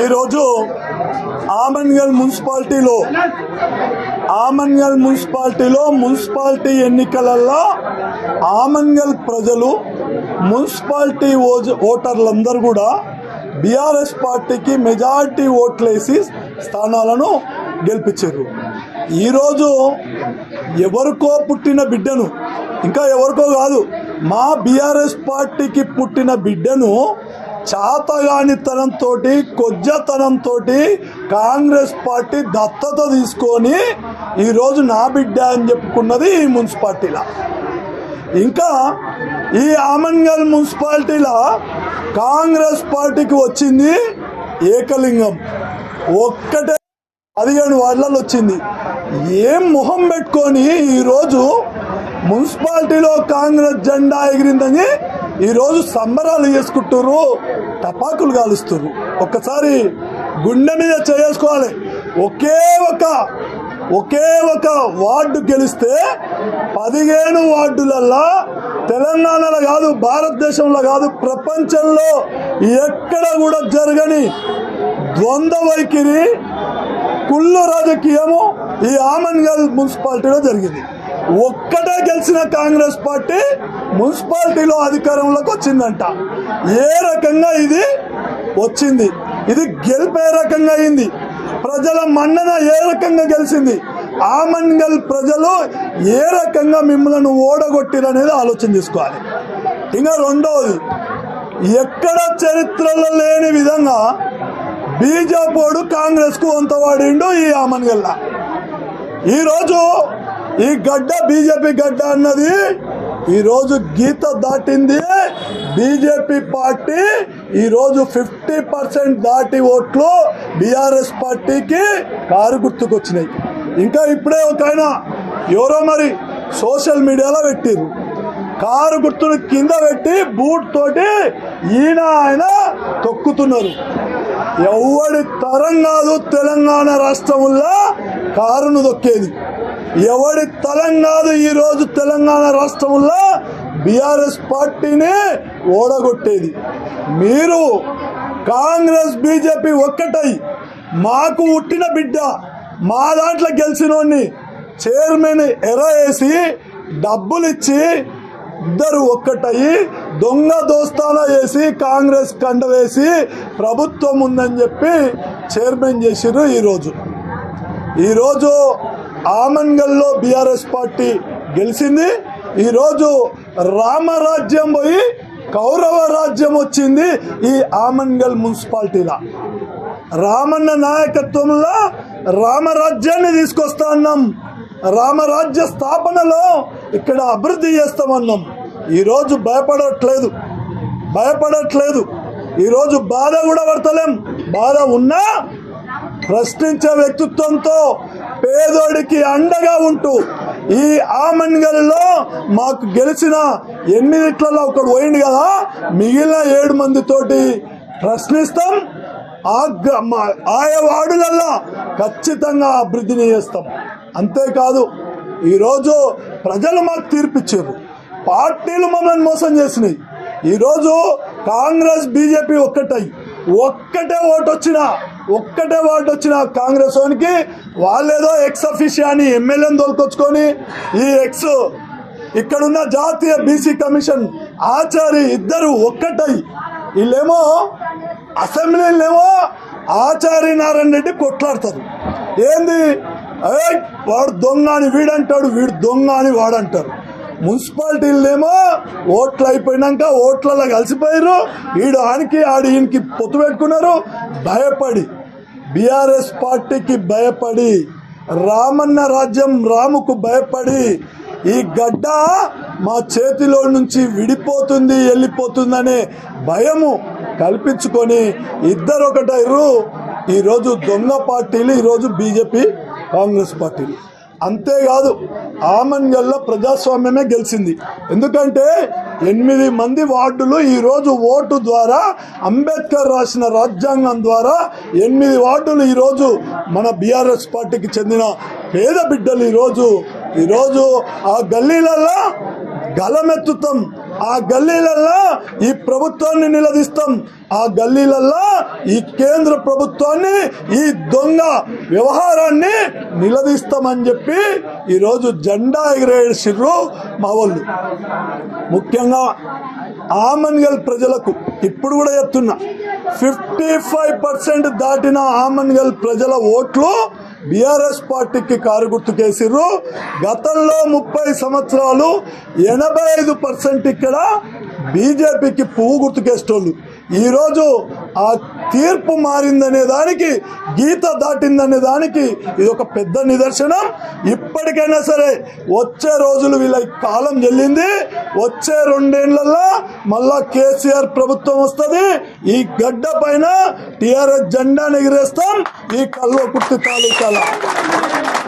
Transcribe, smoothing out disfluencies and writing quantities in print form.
ఈరోజు ఆమన్గల్ మున్సిపాలిటీలో మున్సిపాలిటీ ఎన్నికలలో ఆమన్గల్ ప్రజలు మున్సిపాలిటీ ఓటర్లందరూ కూడా బీఆర్ఎస్ పార్టీకి మెజారిటీ ఓట్లేసి స్థానాలను గెలిపించారు. ఈరోజు ఎవరికో పుట్టిన బిడ్డను, ఇంకా ఎవరికో కాదు, మా బీఆర్ఎస్ పార్టీకి పుట్టిన బిడ్డను చాతగానితనంతో కొజ్జతనంతో కాంగ్రెస్ పార్టీ దత్తత తీసుకొని ఈరోజు నా బిడ్డ అని చెప్పుకున్నది ఈ మున్సిపాలిటీలో. ఇంకా ఈ ఆమన్గల్ మున్సిపాలిటీలో కాంగ్రెస్ పార్టీకి వచ్చింది ఏకలింగం, ఒక్కటే 15 వార్డులలో వచ్చింది. ఏం మొహం పెట్టుకొని ఈరోజు మున్సిపాలిటీలో కాంగ్రెస్ జెండా ఎగిరిందని ఈరోజు సంబరాలు చేసుకుంటారు, టపాకులు కాలుస్తారు. ఒక్కసారి గుండె మీద చేసుకోవాలి. ఒకే ఒక వార్డు గెలిస్తే 15 వార్డులల్లో తెలంగాణలో కాదు, భారతదేశంలో కాదు, ప్రపంచంలో ఎక్కడ కూడా జరగని ద్వంద్వ వైఖరి, కుళ్ళు రాజకీయము ఈ ఆమన్గల్ మున్సిపాలిటీలో జరిగింది. ఒక్కటే గెలిచిన కాంగ్రెస్ పార్టీ మున్సిపాలిటీలో అధికారంలోకి వచ్చిందంట. ఏ రకంగా ఇది వచ్చింది? ఇది గెలిపే రకంగా అయింది. ప్రజల మన్నన ఏ రకంగా గెలిచింది? ఆమన్గల్ ప్రజలు ఏ రకంగా మిమ్మల్ని ఓడగొట్టిరనేది ఆలోచన చేసుకోవాలి. ఇంకా రెండవది, ఎక్కడ చరిత్రలో లేని విధంగా బీజేపీ కాంగ్రెస్ కు వంత వాడిండు ఈ ఆమన్గల్. ఈరోజు ఈ గడ్డ బీజేపీ గడ్డ అన్నది ఈరోజు గీత దాటింది. బీజేపీ పార్టీ ఈరోజు 50% దాటి ఓట్లు బీఆర్ఎస్ పార్టీకి కారు గుర్తుకొచ్చినాయి. ఇంకా ఇప్పుడే ఒక ఆయన ఎవరో మరి సోషల్ మీడియాలో పెట్టిరు, కారు గుర్తును కింద పెట్టి బూట్ తోటి ఆయన తొక్కుతున్నారు. ఎవడి తరం కాదు తెలంగాణ రాష్ట్రంలో కారును దొక్కేది, ఎవడి తరం కాదు ఈరోజు తెలంగాణ రాష్ట్రంలో బీఆర్ఎస్ పార్టీని ఓడగొట్టేది. మీరు కాంగ్రెస్ బీజేపీ ఒక్కటై మాకు పుట్టిన బిడ్డ, మా దాంట్లో గెలిచినోడిని చైర్మన్ వేసి డబ్బులు ఇచ్చి ఇద్దరు ఒక్కటయి దొంగ దోస్తానా వేసి కాంగ్రెస్ కండ వేసి ప్రభుత్వం ఉందని చెప్పి చైర్మన్ చేసిర్రు. ఈరోజు ఆమన్గల్లో బీఆర్ఎస్ పార్టీ గెలిచింది. ఈరోజు రామరాజ్యం పోయి కౌరవ రాజ్యం వచ్చింది ఈ ఆమన్గల్ మున్సిపాలిటీలో. రామన్న నాయకత్వంలో రామరాజ్యాన్ని తీసుకొస్తా అన్నాం, రామరాజ్య స్థాపనలో ఇక్కడ అభివృద్ధి చేస్తామన్నాం. ఈరోజు భయపడట్లేదు. ఈరోజు బాధ కూడా పడతలేం. బాధ ఉన్నా ప్రశ్నించే వ్యక్తిత్వంతో పేదోడికి అండగా ఉంటూ ఈ ఆమన్గల్లో మాకు గెలిచిన 8 ఒకడు పోయింది కదా, మిగిలిన 7 మందితోటి ప్రశ్నిస్తాం. ఆయా వార్డులల్లో ఖచ్చితంగా అభివృద్ధిని చేస్తాం. అంతేకాదు ఈరోజు ప్రజలు మాకు తీర్పిచ్చారు, పార్టీలు మమ్మల్ని మోసం చేసినాయి. ఈరోజు కాంగ్రెస్ బీజేపీ ఒక్కటే ఓటు వచ్చినా కాంగ్రెస్ వానికి వాళ్ళేదో ఎక్స్ అఫీషియాని ఎమ్మెల్యేని తోలుకొచ్చుకొని ఈ ఎక్స్ ఇక్కడున్న జాతీయ బీసీ కమిషన్ ఆచారి ఇద్దరు వీళ్ళేమో అసెంబ్లీలేమో ఆచారి నారాయణ రెడ్డి కొట్లాడతారు. ఏంది వాడు దొంగ అని వీడంటాడు, వీడు దొంగ అని వాడంటారు. మున్సిపాలిటీలేమో ఓట్లు అయిపోయినాక ఓట్లలో కలిసిపోయారు, ఈయనకి పొత్తు పెట్టుకున్నారు. భయపడి బీఆర్ఎస్ పార్టీకి భయపడి, రామన్న రాజ్యం రాముకు భయపడి ఈ గడ్డ మా చేతిలో నుంచి వెళ్ళిపోతుందనే భయము కల్పించుకొని ఇద్దరు ఒకటైరు. ఈరోజు దొంగ పార్టీలు, ఈరోజు బీజేపీ కాంగ్రెస్ పార్టీలు. అంతేకాదు ఆమన్గల్లో ప్రజాస్వామ్యమే గెలిచింది. ఎందుకంటే 8 మంది వార్డులు ఈరోజు ఓటు ద్వారా, అంబేద్కర్ రాసిన రాజ్యాంగం ద్వారా 8 వార్డులు ఈరోజు మన బీఆర్ఎస్ పార్టీకి చెందిన పేద బిడ్డలు ఈరోజు ఆ గల్లీలలో గలమెత్తుతాం, ఆ గల్లీలల్లో ఈ ప్రభుత్వాన్ని నిలదీస్తాం, ఆ గల్లీలల్లో ఈ కేంద్ర ప్రభుత్వాన్ని, ఈ దొంగ వ్యవహారాన్ని నిలదీస్తామని చెప్పి ఈరోజు జెండా ఎగిరేసిర్రు మా వాళ్ళు. ముఖ్యంగా ఆమన్గల్ ప్రజలకు ఇప్పుడు కూడా చెప్తున్నా, 55% దాటిన ఆమన్గల్ ప్రజల ఓట్లు బీఆర్ఎస్ పార్టీకి కారు గుర్తుకేసిర్రు. గతంలో 30 సంవత్సరాలు 85% ఇక్కడ బీజేపీకి పువ్వు గుర్తుకేసేటోళ్ళు. ఈరోజు ఆ తీర్పు మారిందనే దానికి, గీత దాటిందనే దానికి ఇది ఒక పెద్ద నిదర్శనం. ఇప్పటికైనా సరే వచ్చే రోజులు వీళ్ళ కాలం చెల్లింది. వచ్చే 2 ఏళ్లలో మళ్ళా కేసీఆర్ ప్రభుత్వం వస్తుంది. ఈ గడ్డ పైన టీఆర్ఎస్ జెండా ఎగిరేస్తాం ఈ కల్వకుర్తి తాలూకాల.